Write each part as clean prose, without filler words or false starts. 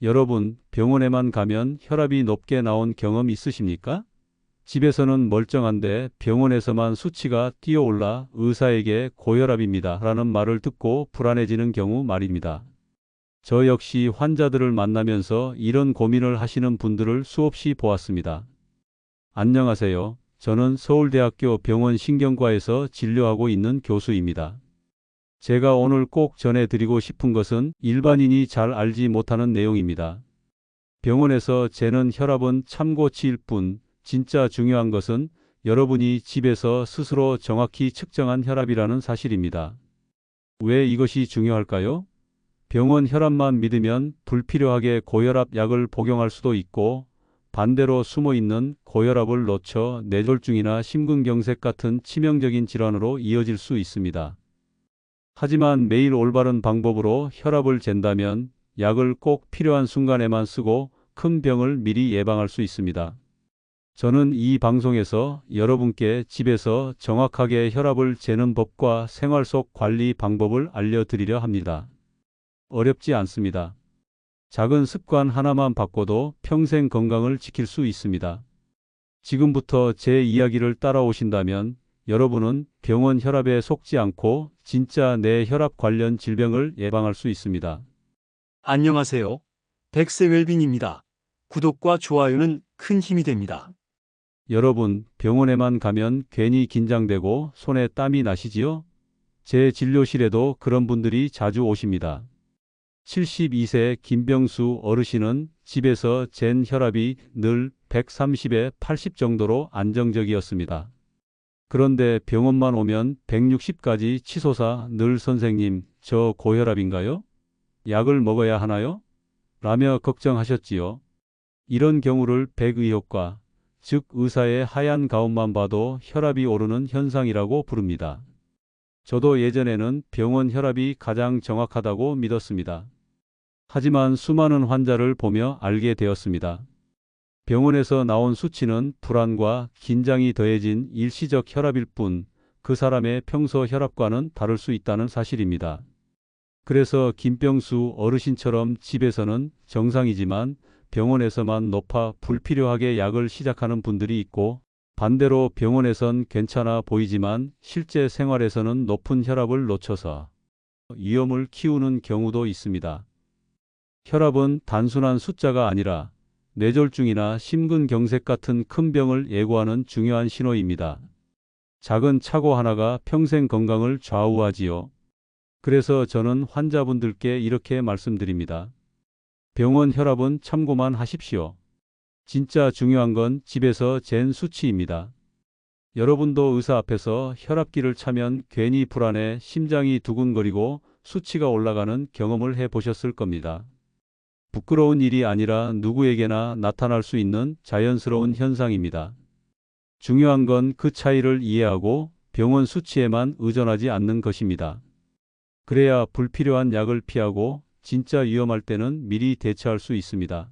여러분, 병원에만 가면 혈압이 높게 나온 경험 있으십니까? 집에서는 멀쩡한데 병원에서만 수치가 뛰어올라 의사에게 고혈압입니다 라는 말을 듣고 불안해지는 경우 말입니다. 저 역시 환자들을 만나면서 이런 고민을 하시는 분들을 수없이 보았습니다. 안녕하세요. 저는 서울대학교 병원 신경과에서 진료하고 있는 교수입니다. 제가 오늘 꼭 전해드리고 싶은 것은 일반인이 잘 알지 못하는 내용입니다. 병원에서 재는 혈압은 참고치일 뿐, 진짜 중요한 것은 여러분이 집에서 스스로 정확히 측정한 혈압이라는 사실입니다. 왜 이것이 중요할까요? 병원 혈압만 믿으면 불필요하게 고혈압 약을 복용할 수도 있고, 반대로 숨어있는 고혈압을 놓쳐 뇌졸중이나 심근경색 같은 치명적인 질환으로 이어질 수 있습니다. 하지만 매일 올바른 방법으로 혈압을 잰다면 약을 꼭 필요한 순간에만 쓰고 큰 병을 미리 예방할 수 있습니다. 저는 이 방송에서 여러분께 집에서 정확하게 혈압을 재는 법과 생활 속 관리 방법을 알려드리려 합니다. 어렵지 않습니다. 작은 습관 하나만 바꿔도 평생 건강을 지킬 수 있습니다. 지금부터 제 이야기를 따라오신다면 여러분은 병원 혈압에 속지 않고 진짜 내 혈압 관련 질병을 예방할 수 있습니다. 안녕하세요. 백세웰빙입니다. 구독과 좋아요는 큰 힘이 됩니다. 여러분, 병원에만 가면 괜히 긴장되고 손에 땀이 나시지요? 제 진료실에도 그런 분들이 자주 오십니다. 72세 김병수 어르신은 집에서 잰 혈압이 늘 130에 80 정도로 안정적이었습니다. 그런데 병원만 오면 160까지 치솟아 늘 선생님, 저 고혈압인가요? 약을 먹어야 하나요? 라며 걱정하셨지요. 이런 경우를 백의효과, 즉 의사의 하얀 가운만 봐도 혈압이 오르는 현상이라고 부릅니다. 저도 예전에는 병원 혈압이 가장 정확하다고 믿었습니다. 하지만 수많은 환자를 보며 알게 되었습니다. 병원에서 나온 수치는 불안과 긴장이 더해진 일시적 혈압일 뿐 그 사람의 평소 혈압과는 다를 수 있다는 사실입니다. 그래서 김병수 어르신처럼 집에서는 정상이지만 병원에서만 높아 불필요하게 약을 시작하는 분들이 있고, 반대로 병원에선 괜찮아 보이지만 실제 생활에서는 높은 혈압을 놓쳐서 위험을 키우는 경우도 있습니다. 혈압은 단순한 숫자가 아니라 뇌졸중이나 심근경색 같은 큰 병을 예고하는 중요한 신호입니다. 작은 착오 하나가 평생 건강을 좌우하지요. 그래서 저는 환자분들께 이렇게 말씀드립니다. 병원 혈압은 참고만 하십시오. 진짜 중요한 건 집에서 잰 수치입니다. 여러분도 의사 앞에서 혈압기를 차면 괜히 불안해 심장이 두근거리고 수치가 올라가는 경험을 해보셨을 겁니다. 부끄러운 일이 아니라 누구에게나 나타날 수 있는 자연스러운 현상입니다. 중요한 건 그 차이를 이해하고 병원 수치에만 의존하지 않는 것입니다. 그래야 불필요한 약을 피하고 진짜 위험할 때는 미리 대처할 수 있습니다.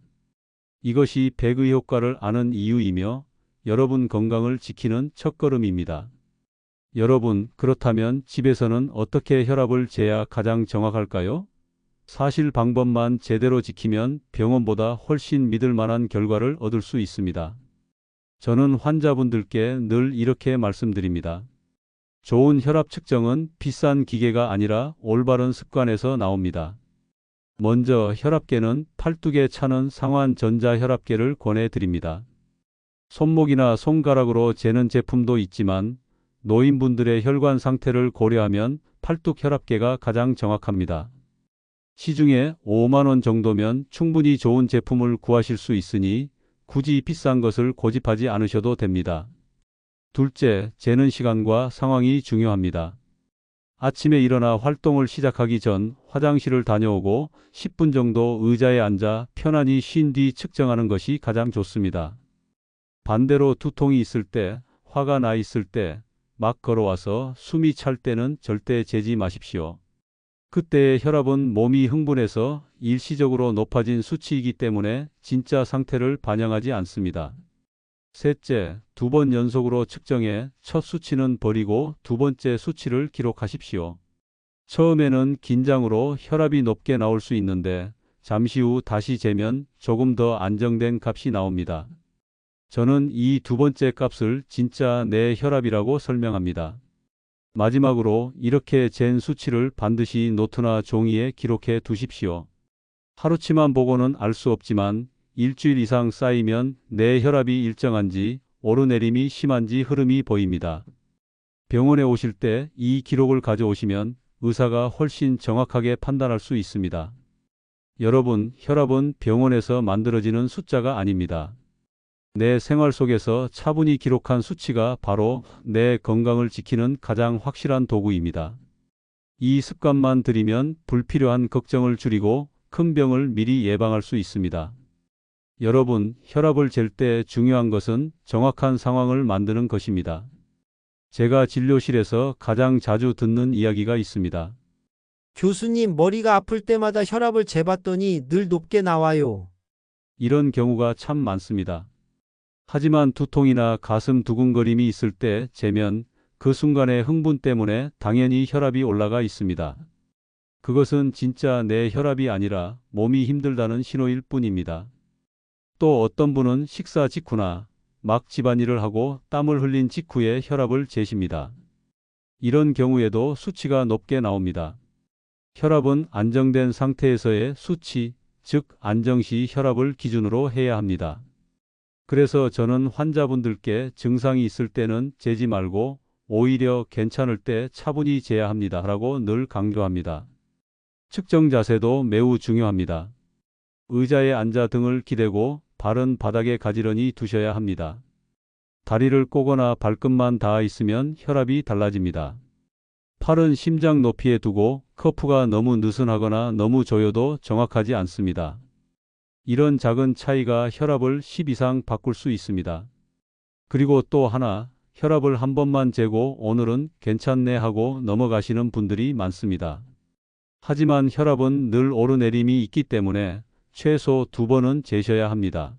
이것이 백의 효과를 아는 이유이며 여러분 건강을 지키는 첫걸음입니다. 여러분, 그렇다면 집에서는 어떻게 혈압을 재야 가장 정확할까요? 사실 방법만 제대로 지키면 병원보다 훨씬 믿을 만한 결과를 얻을 수 있습니다. 저는 환자분들께 늘 이렇게 말씀드립니다. 좋은 혈압 측정은 비싼 기계가 아니라 올바른 습관에서 나옵니다. 먼저 혈압계는 팔뚝에 차는 상완 전자혈압계를 권해드립니다. 손목이나 손가락으로 재는 제품도 있지만 노인분들의 혈관 상태를 고려하면 팔뚝 혈압계가 가장 정확합니다. 시중에 5만 원 정도면 충분히 좋은 제품을 구하실 수 있으니 굳이 비싼 것을 고집하지 않으셔도 됩니다. 둘째, 재는 시간과 상황이 중요합니다. 아침에 일어나 활동을 시작하기 전 화장실을 다녀오고 10분 정도 의자에 앉아 편안히 쉰 뒤 측정하는 것이 가장 좋습니다. 반대로 두통이 있을 때, 화가 나 있을 때, 막 걸어와서 숨이 찰 때는 절대 재지 마십시오. 그때의 혈압은 몸이 흥분해서 일시적으로 높아진 수치이기 때문에 진짜 상태를 반영하지 않습니다. 셋째, 2번 연속으로 측정해 첫 수치는 버리고 두 번째 수치를 기록하십시오. 처음에는 긴장으로 혈압이 높게 나올 수 있는데 잠시 후 다시 재면 조금 더 안정된 값이 나옵니다. 저는 이 두 번째 값을 진짜 내 혈압이라고 설명합니다. 마지막으로 이렇게 잰 수치를 반드시 노트나 종이에 기록해 두십시오. 하루치만 보고는 알 수 없지만 일주일 이상 쌓이면 내 혈압이 일정한지 오르내림이 심한지 흐름이 보입니다. 병원에 오실 때 이 기록을 가져오시면 의사가 훨씬 정확하게 판단할 수 있습니다. 여러분, 혈압은 병원에서 만들어지는 숫자가 아닙니다. 내 생활 속에서 차분히 기록한 수치가 바로 내 건강을 지키는 가장 확실한 도구입니다. 이 습관만 들이면 불필요한 걱정을 줄이고 큰 병을 미리 예방할 수 있습니다. 여러분, 혈압을 잴 때 중요한 것은 정확한 상황을 만드는 것입니다. 제가 진료실에서 가장 자주 듣는 이야기가 있습니다. 교수님, 머리가 아플 때마다 혈압을 재봤더니 늘 높게 나와요. 이런 경우가 참 많습니다. 하지만 두통이나 가슴 두근거림이 있을 때 재면 그 순간의 흥분 때문에 당연히 혈압이 올라가 있습니다. 그것은 진짜 내 혈압이 아니라 몸이 힘들다는 신호일 뿐입니다. 또 어떤 분은 식사 직후나 막 집안일을 하고 땀을 흘린 직후에 혈압을 재십니다. 이런 경우에도 수치가 높게 나옵니다. 혈압은 안정된 상태에서의 수치, 즉 안정시 혈압을 기준으로 해야 합니다. 그래서 저는 환자분들께 증상이 있을 때는 재지 말고 오히려 괜찮을 때 차분히 재야 합니다 라고 늘 강조합니다. 측정 자세도 매우 중요합니다. 의자에 앉아 등을 기대고 발은 바닥에 가지런히 두셔야 합니다. 다리를 꼬거나 발끝만 닿아 있으면 혈압이 달라집니다. 팔은 심장 높이에 두고 커프가 너무 느슨하거나 너무 조여도 정확하지 않습니다. 이런 작은 차이가 혈압을 10 이상 바꿀 수 있습니다. 그리고 또 하나, 혈압을 한 번만 재고 오늘은 괜찮네 하고 넘어가시는 분들이 많습니다. 하지만 혈압은 늘 오르내림이 있기 때문에 최소 2번은 재셔야 합니다.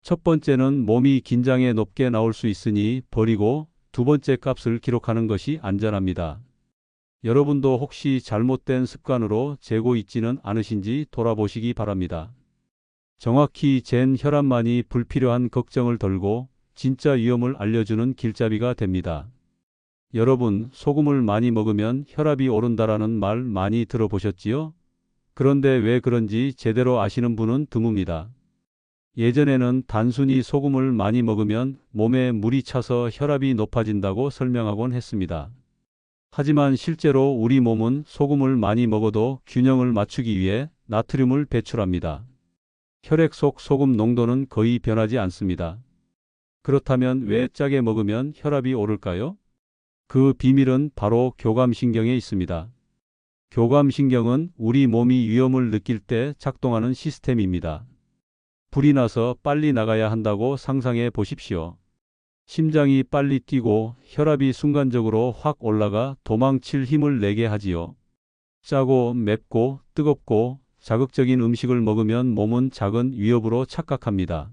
첫 번째는 몸이 긴장해 높게 나올 수 있으니 버리고 두 번째 값을 기록하는 것이 안전합니다. 여러분도 혹시 잘못된 습관으로 재고 있지는 않으신지 돌아보시기 바랍니다. 정확히 잰 혈압만이 불필요한 걱정을 덜고 진짜 위험을 알려주는 길잡이가 됩니다. 여러분, 소금을 많이 먹으면 혈압이 오른다라는 말 많이 들어보셨지요? 그런데 왜 그런지 제대로 아시는 분은 드뭅니다. 예전에는 단순히 소금을 많이 먹으면 몸에 물이 차서 혈압이 높아진다고 설명하곤 했습니다. 하지만 실제로 우리 몸은 소금을 많이 먹어도 균형을 맞추기 위해 나트륨을 배출합니다. 혈액 속 소금 농도는 거의 변하지 않습니다. 그렇다면 왜 짜게 먹으면 혈압이 오를까요? 그 비밀은 바로 교감신경에 있습니다. 교감신경은 우리 몸이 위험을 느낄 때 작동하는 시스템입니다. 불이 나서 빨리 나가야 한다고 상상해 보십시오. 심장이 빨리 뛰고 혈압이 순간적으로 확 올라가 도망칠 힘을 내게 하지요. 짜고 맵고 뜨겁고 자극적인 음식을 먹으면 몸은 작은 위협으로 착각합니다.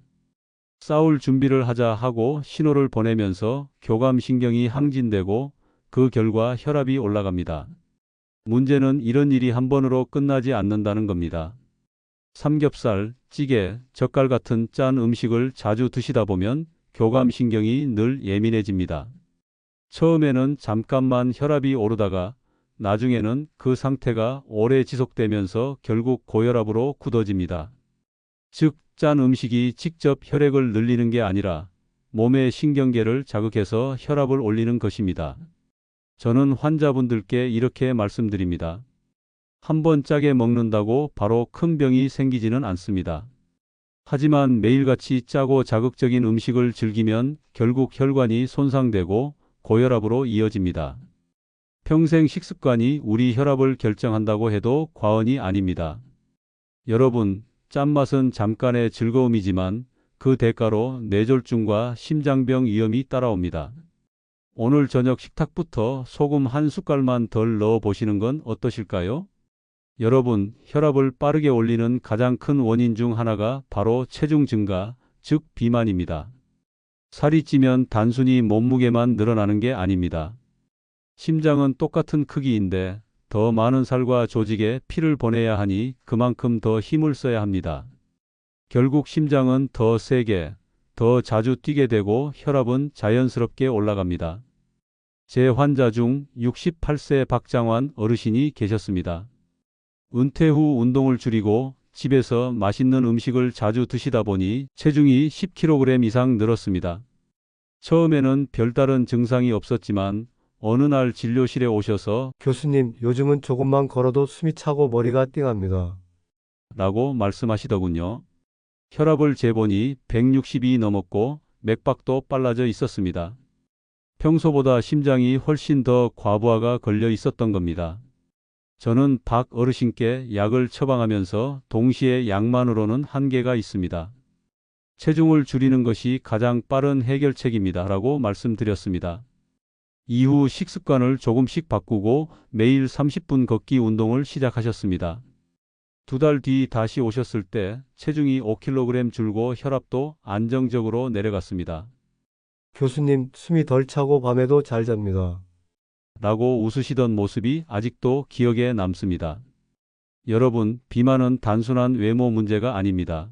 싸울 준비를 하자 하고 신호를 보내면서 교감신경이 항진되고 그 결과 혈압이 올라갑니다. 문제는 이런 일이 한 번으로 끝나지 않는다는 겁니다. 삼겹살, 찌개, 젓갈 같은 짠 음식을 자주 드시다 보면 교감신경이 늘 예민해집니다. 처음에는 잠깐만 혈압이 오르다가 나중에는 그 상태가 오래 지속되면서 결국 고혈압으로 굳어집니다. 즉, 짠 음식이 직접 혈액을 늘리는 게 아니라 몸의 신경계를 자극해서 혈압을 올리는 것입니다. 저는 환자분들께 이렇게 말씀드립니다. 한 번 짜게 먹는다고 바로 큰 병이 생기지는 않습니다. 하지만 매일같이 짜고 자극적인 음식을 즐기면 결국 혈관이 손상되고 고혈압으로 이어집니다. 평생 식습관이 우리 혈압을 결정한다고 해도 과언이 아닙니다. 여러분, 짠맛은 잠깐의 즐거움이지만 그 대가로 뇌졸중과 심장병 위험이 따라옵니다. 오늘 저녁 식탁부터 소금 한 숟갈만 덜 넣어 보시는 건 어떠실까요? 여러분, 혈압을 빠르게 올리는 가장 큰 원인 중 하나가 바로 체중 증가, 즉 비만입니다. 살이 찌면 단순히 몸무게만 늘어나는 게 아닙니다. 심장은 똑같은 크기인데 더 많은 살과 조직에 피를 보내야 하니 그만큼 더 힘을 써야 합니다. 결국 심장은 더 세게, 더 자주 뛰게 되고 혈압은 자연스럽게 올라갑니다. 제 환자 중 68세 박장환 어르신이 계셨습니다. 은퇴 후 운동을 줄이고 집에서 맛있는 음식을 자주 드시다 보니 체중이 10kg 이상 늘었습니다. 처음에는 별다른 증상이 없었지만 어느 날 진료실에 오셔서 교수님, 요즘은 조금만 걸어도 숨이 차고 머리가 띵합니다. 라고 말씀하시더군요. 혈압을 재보니 160이 넘었고 맥박도 빨라져 있었습니다. 평소보다 심장이 훨씬 더 과부하가 걸려 있었던 겁니다. 저는 박 어르신께 약을 처방하면서 동시에 약만으로는 한계가 있습니다. 체중을 줄이는 것이 가장 빠른 해결책입니다. 라고 말씀드렸습니다. 이후 식습관을 조금씩 바꾸고 매일 30분 걷기 운동을 시작하셨습니다. 2달 뒤 다시 오셨을 때 체중이 5kg 줄고 혈압도 안정적으로 내려갔습니다. 교수님, 숨이 덜 차고 밤에도 잘 잡니다. 라고 웃으시던 모습이 아직도 기억에 남습니다. 여러분, 비만은 단순한 외모 문제가 아닙니다.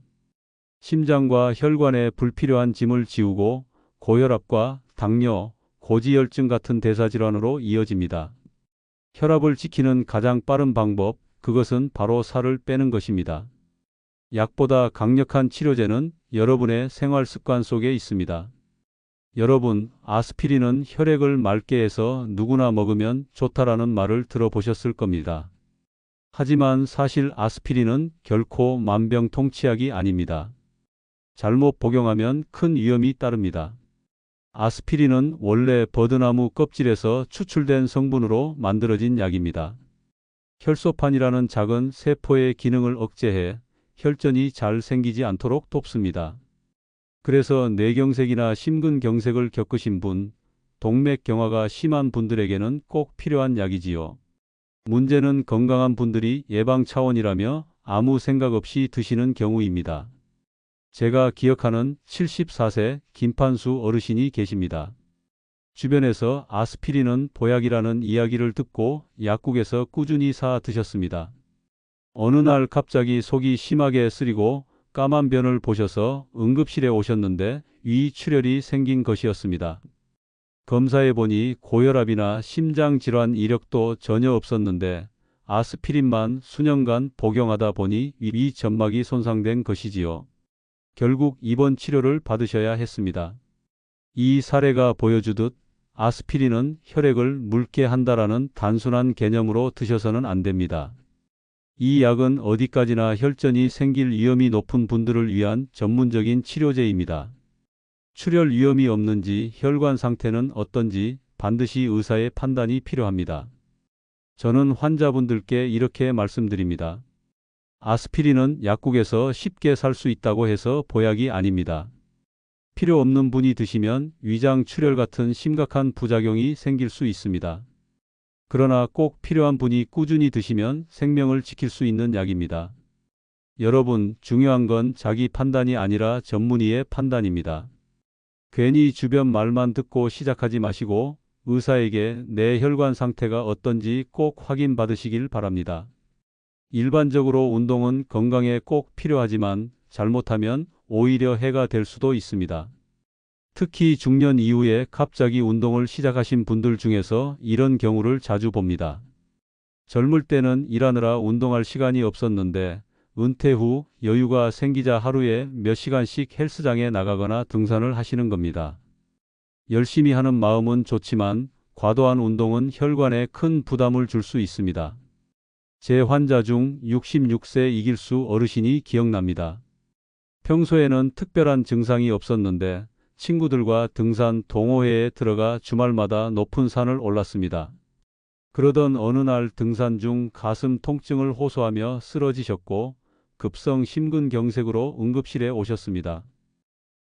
심장과 혈관에 불필요한 짐을 지우고 고혈압과 당뇨, 고지혈증 같은 대사질환으로 이어집니다. 혈압을 지키는 가장 빠른 방법, 그것은 바로 살을 빼는 것입니다. 약보다 강력한 치료제는 여러분의 생활 습관 속에 있습니다. 여러분, 아스피린은 혈액을 맑게 해서 누구나 먹으면 좋다라는 말을 들어보셨을 겁니다. 하지만 사실 아스피린은 결코 만병통치약이 아닙니다. 잘못 복용하면 큰 위험이 따릅니다. 아스피린은 원래 버드나무 껍질에서 추출된 성분으로 만들어진 약입니다. 혈소판이라는 작은 세포의 기능을 억제해 혈전이 잘 생기지 않도록 돕습니다. 그래서 뇌경색이나 심근경색을 겪으신 분, 동맥경화가 심한 분들에게는 꼭 필요한 약이지요. 문제는 건강한 분들이 예방 차원이라며 아무 생각 없이 드시는 경우입니다. 제가 기억하는 74세 김판수 어르신이 계십니다. 주변에서 아스피린은 보약이라는 이야기를 듣고 약국에서 꾸준히 사 드셨습니다. 어느 날 갑자기 속이 심하게 쓰리고 까만 변을 보셔서 응급실에 오셨는데 위출혈이 생긴 것이었습니다. 검사해보니 고혈압이나 심장질환 이력도 전혀 없었는데 아스피린만 수년간 복용하다 보니 위점막이 손상된 것이지요. 결국 입원 치료를 받으셔야 했습니다. 이 사례가 보여주듯 아스피린은 혈액을 묽게 한다라는 단순한 개념으로 드셔서는 안 됩니다. 이 약은 어디까지나 혈전이 생길 위험이 높은 분들을 위한 전문적인 치료제입니다. 출혈 위험이 없는지 혈관 상태는 어떤지 반드시 의사의 판단이 필요합니다. 저는 환자분들께 이렇게 말씀드립니다. 아스피린은 약국에서 쉽게 살 수 있다고 해서 보약이 아닙니다. 필요 없는 분이 드시면 위장 출혈 같은 심각한 부작용이 생길 수 있습니다. 그러나 꼭 필요한 분이 꾸준히 드시면 생명을 지킬 수 있는 약입니다. 여러분, 중요한 건 자기 판단이 아니라 전문의의 판단입니다. 괜히 주변 말만 듣고 시작하지 마시고 의사에게 내 혈관 상태가 어떤지 꼭 확인받으시길 바랍니다. 일반적으로 운동은 건강에 꼭 필요하지만 잘못하면 오히려 해가 될 수도 있습니다. 특히 중년 이후에 갑자기 운동을 시작하신 분들 중에서 이런 경우를 자주 봅니다. 젊을 때는 일하느라 운동할 시간이 없었는데 은퇴 후 여유가 생기자 하루에 몇 시간씩 헬스장에 나가거나 등산을 하시는 겁니다. 열심히 하는 마음은 좋지만 과도한 운동은 혈관에 큰 부담을 줄 수 있습니다. 제 환자 중 66세 이길수 어르신이 기억납니다. 평소에는 특별한 증상이 없었는데 친구들과 등산 동호회에 들어가 주말마다 높은 산을 올랐습니다. 그러던 어느 날 등산 중 가슴 통증을 호소하며 쓰러지셨고 급성 심근경색으로 응급실에 오셨습니다.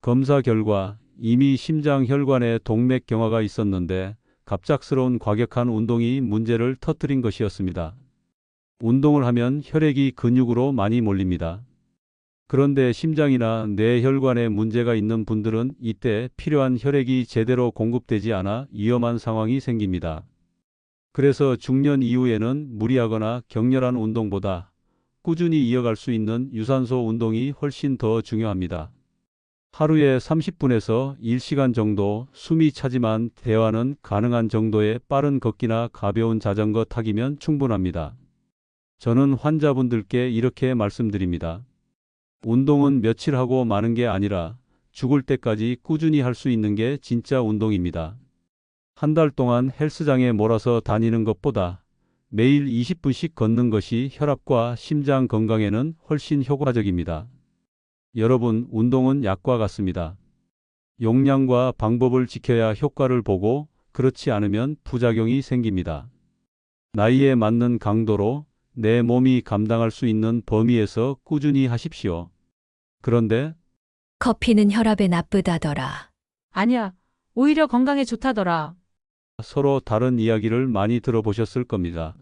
검사 결과 이미 심장 혈관에 동맥경화가 있었는데 갑작스러운 과격한 운동이 문제를 터뜨린 것이었습니다. 운동을 하면 혈액이 근육으로 많이 몰립니다. 그런데 심장이나 뇌혈관에 문제가 있는 분들은 이때 필요한 혈액이 제대로 공급되지 않아 위험한 상황이 생깁니다. 그래서 중년 이후에는 무리하거나 격렬한 운동보다 꾸준히 이어갈 수 있는 유산소 운동이 훨씬 더 중요합니다. 하루에 30분에서 1시간 정도 숨이 차지만 대화는 가능한 정도의 빠른 걷기나 가벼운 자전거 타기면 충분합니다. 저는 환자분들께 이렇게 말씀드립니다. 운동은 며칠 하고 마는 게 아니라 죽을 때까지 꾸준히 할 수 있는 게 진짜 운동입니다. 한 달 동안 헬스장에 몰아서 다니는 것보다 매일 20분씩 걷는 것이 혈압과 심장 건강에는 훨씬 효과적입니다. 여러분, 운동은 약과 같습니다. 용량과 방법을 지켜야 효과를 보고 그렇지 않으면 부작용이 생깁니다. 나이에 맞는 강도로 내 몸이 감당할 수 있는 범위에서 꾸준히 하십시오. 그런데 커피는 혈압에 나쁘다더라. 아니야, 오히려 건강에 좋다더라. 서로 다른 이야기를 많이 들어보셨을 겁니다.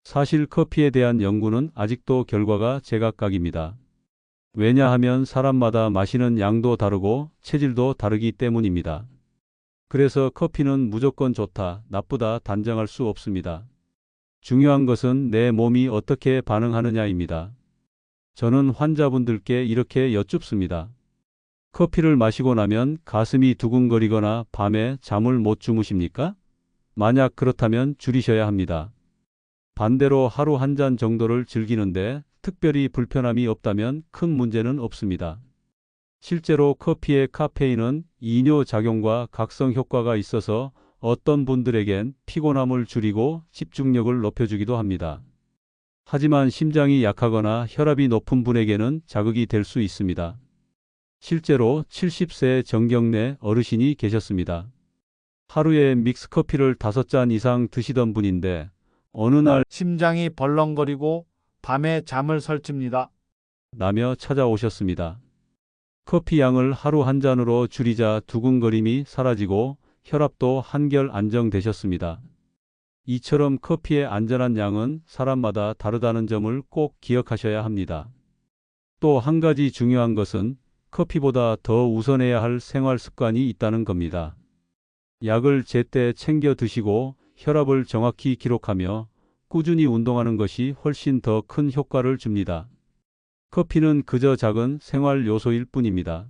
사실 커피에 대한 연구는 아직도 결과가 제각각입니다. 왜냐하면 사람마다 마시는 양도 다르고 체질도 다르기 때문입니다. 그래서 커피는 무조건 좋다, 나쁘다 단정할 수 없습니다. 중요한 것은 내 몸이 어떻게 반응하느냐입니다. 저는 환자분들께 이렇게 여쭙습니다. 커피를 마시고 나면 가슴이 두근거리거나 밤에 잠을 못 주무십니까? 만약 그렇다면 줄이셔야 합니다. 반대로 하루 한 잔 정도를 즐기는데 특별히 불편함이 없다면 큰 문제는 없습니다. 실제로 커피의 카페인은 이뇨 작용과 각성 효과가 있어서 어떤 분들에겐 피곤함을 줄이고 집중력을 높여주기도 합니다. 하지만 심장이 약하거나 혈압이 높은 분에게는 자극이 될 수 있습니다. 실제로 70세 정경래 어르신이 계셨습니다. 하루에 믹스커피를 5잔 이상 드시던 분인데 어느 날 심장이 벌렁거리고 밤에 잠을 설칩니다. 라며 찾아오셨습니다. 커피 양을 하루 한 잔으로 줄이자 두근거림이 사라지고 혈압도 한결 안정되셨습니다. 이처럼 커피의 안전한 양은 사람마다 다르다는 점을 꼭 기억하셔야 합니다. 또 한 가지 중요한 것은 커피보다 더 우선해야 할 생활 습관이 있다는 겁니다. 약을 제때 챙겨 드시고 혈압을 정확히 기록하며 꾸준히 운동하는 것이 훨씬 더 큰 효과를 줍니다. 커피는 그저 작은 생활 요소일 뿐입니다.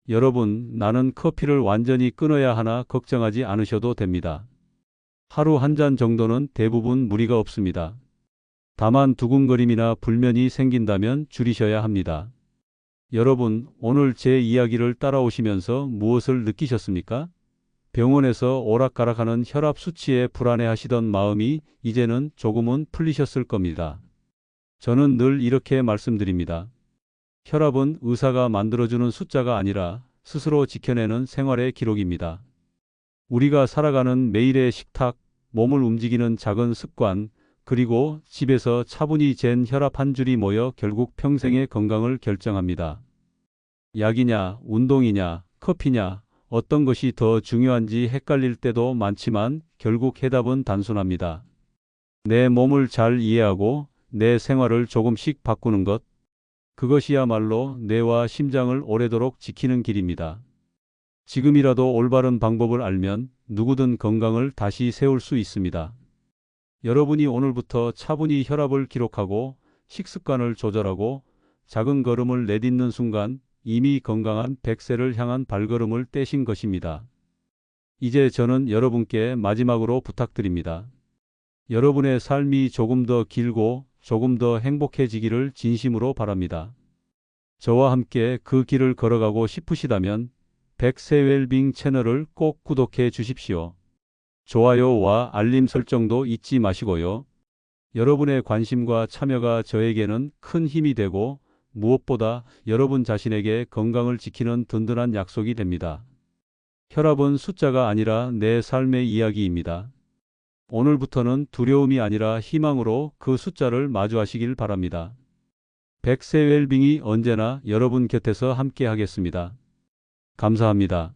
여러분, 나는 커피를 완전히 끊어야 하나 걱정하지 않으셔도 됩니다. 하루 한 잔 정도는 대부분 무리가 없습니다. 다만 두근거림이나 불면이 생긴다면 줄이셔야 합니다. 여러분, 오늘 제 이야기를 따라오시면서 무엇을 느끼셨습니까? 병원에서 오락가락하는 혈압 수치에 불안해하시던 마음이 이제는 조금은 풀리셨을 겁니다. 저는 늘 이렇게 말씀드립니다. 혈압은 의사가 만들어주는 숫자가 아니라 스스로 지켜내는 생활의 기록입니다. 우리가 살아가는 매일의 식탁, 몸을 움직이는 작은 습관, 그리고 집에서 차분히 잰 혈압 한 줄이 모여 결국 평생의 건강을 결정합니다. 약이냐, 운동이냐, 커피냐, 어떤 것이 더 중요한지 헷갈릴 때도 많지만 결국 해답은 단순합니다. 내 몸을 잘 이해하고 내 생활을 조금씩 바꾸는 것, 그것이야말로 뇌와 심장을 오래도록 지키는 길입니다. 지금이라도 올바른 방법을 알면 누구든 건강을 다시 세울 수 있습니다. 여러분이 오늘부터 차분히 혈압을 기록하고 식습관을 조절하고 작은 걸음을 내딛는 순간 이미 건강한 100세를 향한 발걸음을 떼신 것입니다. 이제 저는 여러분께 마지막으로 부탁드립니다. 여러분의 삶이 조금 더 길고 조금 더 행복해지기를 진심으로 바랍니다. 저와 함께 그 길을 걸어가고 싶으시다면 100세 웰빙 채널을 꼭 구독해 주십시오. 좋아요와 알림 설정도 잊지 마시고요. 여러분의 관심과 참여가 저에게는 큰 힘이 되고 무엇보다 여러분 자신에게 건강을 지키는 든든한 약속이 됩니다. 혈압은 숫자가 아니라 내 삶의 이야기입니다. 오늘부터는 두려움이 아니라 희망으로 그 숫자를 마주하시길 바랍니다. 100세 웰빙이 언제나 여러분 곁에서 함께 하겠습니다. 감사합니다.